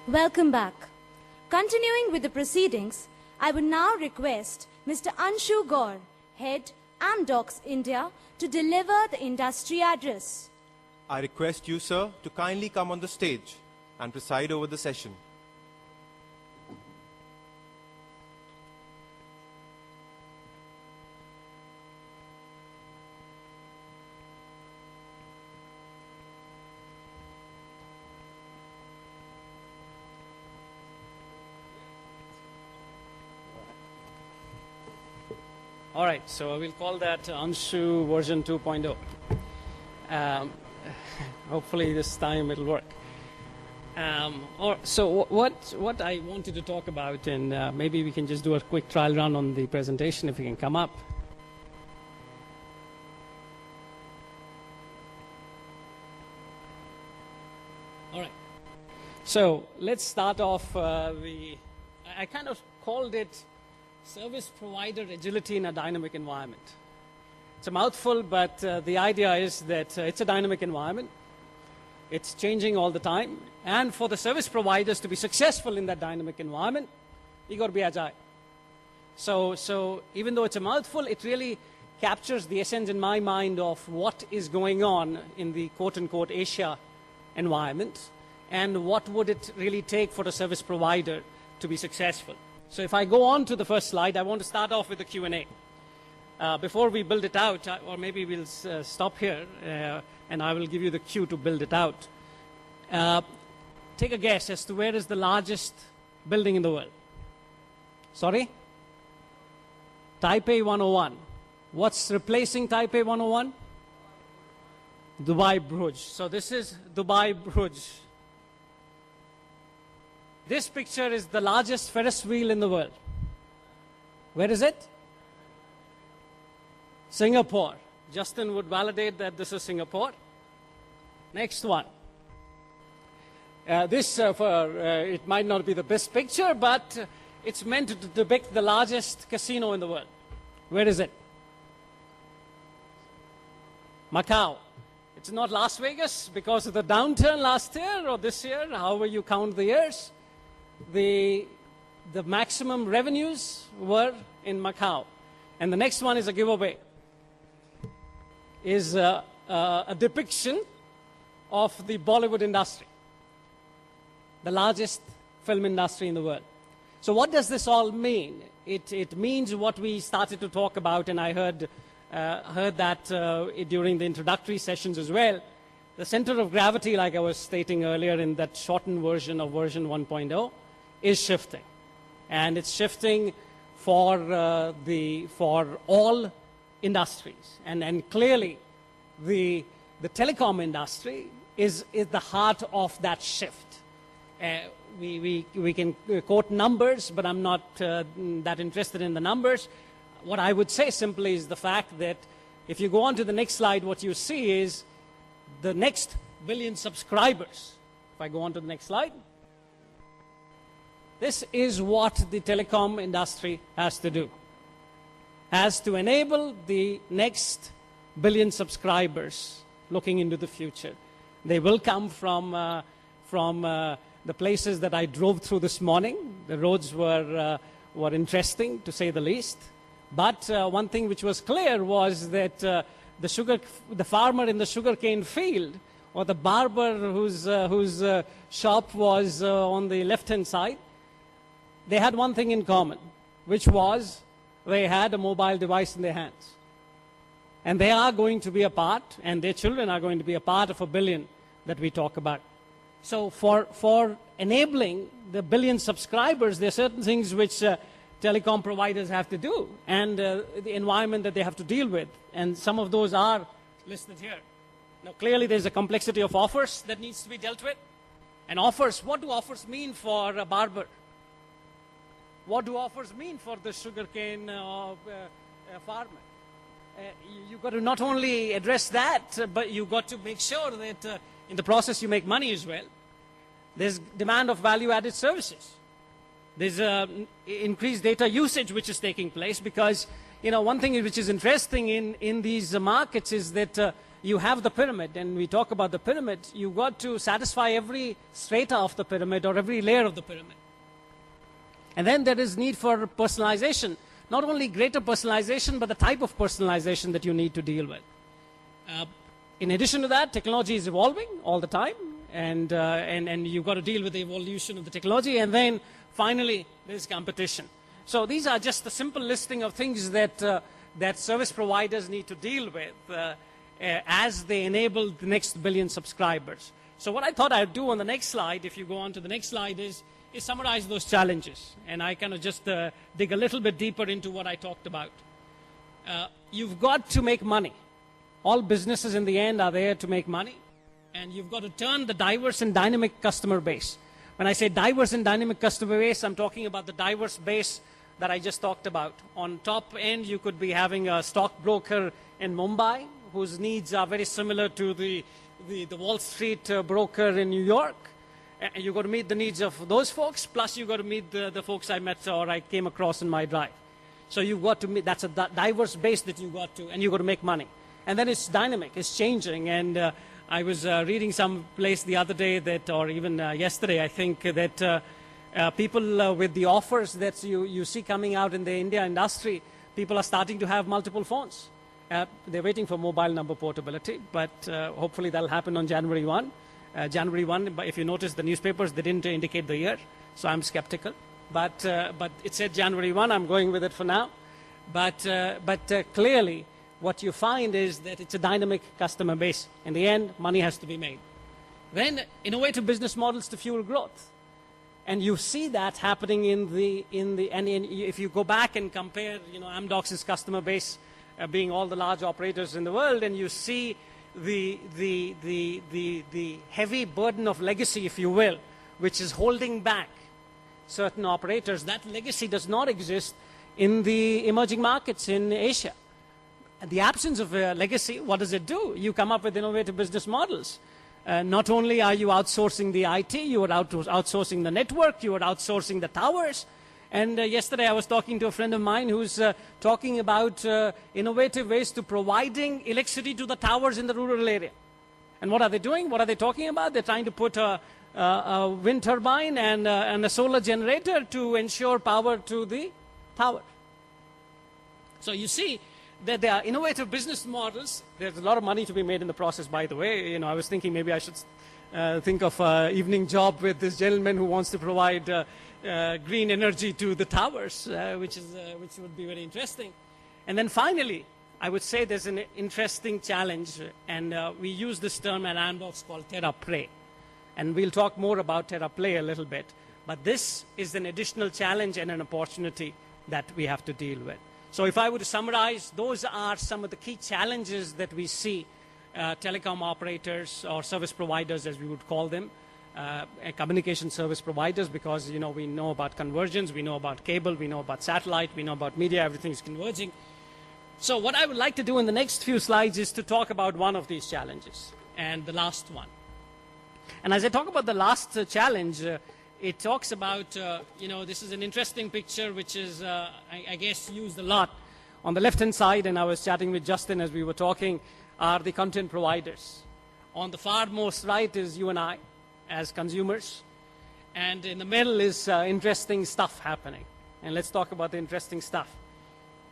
Welcome back. Continuing with the proceedings, I would now request Mr. Anshu Gaur, Head, Amdocs India, to deliver the industry address. I request you, sir, to kindly come on the stage and preside over the session. All right, so I will call that Anshu version 2.0. Hopefully this time it'll work. So what I wanted to talk about, and maybe we can just do a quick trial run on the presentation if you can come up. All right, so let's start off I kind of called it Service Provider Agility in a Dynamic Environment. It's a mouthful, but the idea is that it's a dynamic environment. It's changing all the time. And for the service providers to be successful in that dynamic environment, you got to be agile. So even though it's a mouthful, it really captures the essence in my mind of what is going on in the quote-unquote Asia environment and what would it really take for a service provider to be successful. So if I go on to the first slide, I want to start off with the Q&A. Before we build it out, or maybe we'll stop here, and I will give you the cue to build it out. Take a guess as to where is the largest building in the world. Sorry? Taipei 101. What's replacing Taipei 101? Dubai Burj. So this is Dubai Burj. This picture is the largest Ferris wheel in the world. Where is it? Singapore. Justin would validate that this is Singapore. Next one. It might not be the best picture, but it's meant to depict the largest casino in the world. Where is it? Macau. It's not Las Vegas because of the downturn last year or this year, however you count the years. The maximum revenues were in Macau. And the next one is a giveaway. Is a depiction of the Bollywood industry, the largest film industry in the world. So what does this all mean? It means what we started to talk about, and I heard that during the introductory sessions as well. The center of gravity, like I was stating earlier in that shortened version of version 1.0, is shifting. And it's shifting for all industries. And clearly, the telecom industry is the heart of that shift. We can quote numbers, but I'm not that interested in the numbers. What I would say simply is the fact that if you go on to the next slide, what you see is the next billion subscribers. If I go on to the next slide. This is what the telecom industry has to do. Has to enable the next billion subscribers looking into the future. They will come from the places that I drove through this morning. The roads were interesting, to say the least. But one thing which was clear was that the farmer in the sugarcane field, or the barber whose shop was on the left-hand side, they had one thing in common, which was they had a mobile device in their hands. And they are going to be a part, and their children are going to be a part of a billion that we talk about. So for enabling the billion subscribers, there are certain things which telecom providers have to do, and the environment that they have to deal with. And some of those are listed here. Now, clearly, there's a complexity of offers that needs to be dealt with. And offers, what do offers mean for a barber? What do offers mean for the sugarcane farmer? You've got to not only address that, but you've got to make sure that in the process you make money as well. There's demand of value-added services. There's increased data usage which is taking place because, one thing which is interesting in these markets is that you have the pyramid, and we talk about the pyramid, you've got to satisfy every strata of the pyramid or every layer of the pyramid. And then there is need for personalization, not only greater personalization, but the type of personalization that you need to deal with. In addition to that, technology is evolving all the time, and you've got to deal with the evolution of the technology, and then finally there's competition. So these are just the simple listing of things that service providers need to deal with as they enable the next billion subscribers. So what I thought I'd do on the next slide, if you go on to the next slide, is summarize those challenges. And I kind of just dig a little bit deeper into what I talked about. You've got to make money. All businesses in the end are there to make money. And you've got to turn the diverse and dynamic customer base. When I say diverse and dynamic customer base, I'm talking about the diverse base that I just talked about. On top end, you could be having a stockbroker in Mumbai whose needs are very similar to the Wall Street broker in New York. And you've got to meet the needs of those folks, plus you've got to meet the folks I met or I came across in my drive. So you've got to meet, that's a diverse base that you've got to, and you've got to make money. And then it's dynamic, it's changing. And I was reading some place the other day that, or even yesterday, I think, that people with the offers that you see coming out in the India industry, people are starting to have multiple phones. They're waiting for mobile number portability, but hopefully that'll happen on January 1. January 1, but if you notice the newspapers, they didn't indicate the year, so I'm skeptical. But it said January 1, I'm going with it for now. But clearly, what you find is that it's a dynamic customer base. In the end, money has to be made. Then, innovative business models to fuel growth. And you see that happening if you go back and compare, Amdocs' customer base being all the large operators in the world, and you see the heavy burden of legacy, if you will, which is holding back certain operators. That legacy does not exist in the emerging markets in Asia. The absence of a legacy, what does it do? You come up with innovative business models. Not only are you outsourcing the IT, you are outsourcing the network, you are outsourcing the towers. And yesterday I was talking to a friend of mine who's talking about innovative ways to providing electricity to the towers in the rural area. And what are they doing? What are they talking about? They're trying to put a wind turbine and a solar generator to ensure power to the tower. So you see that there are innovative business models. There's a lot of money to be made in the process, by the way. I was thinking maybe I should think of an evening job with this gentleman who wants to provide green energy to the towers, which would be very interesting. And then finally, I would say there's an interesting challenge, and we use this term at Amdocs called Terra Prey. And we'll talk more about Terra Play a little bit. But this is an additional challenge and an opportunity that we have to deal with. So if I were to summarize, those are some of the key challenges that we see telecom operators or service providers, as we would call them, communication service providers, because we know about convergence, we know about cable, we know about satellite, we know about media, everything is converging. So what I would like to do in the next few slides is to talk about one of these challenges, and the last one. And as I talk about the last challenge, it talks about, this is an interesting picture which is, I guess, used a lot. On the left-hand side, and I was chatting with Justin as we were talking, are the content providers. On the far most right is you and I as consumers. And in the middle is interesting stuff happening. And let's talk about the interesting stuff.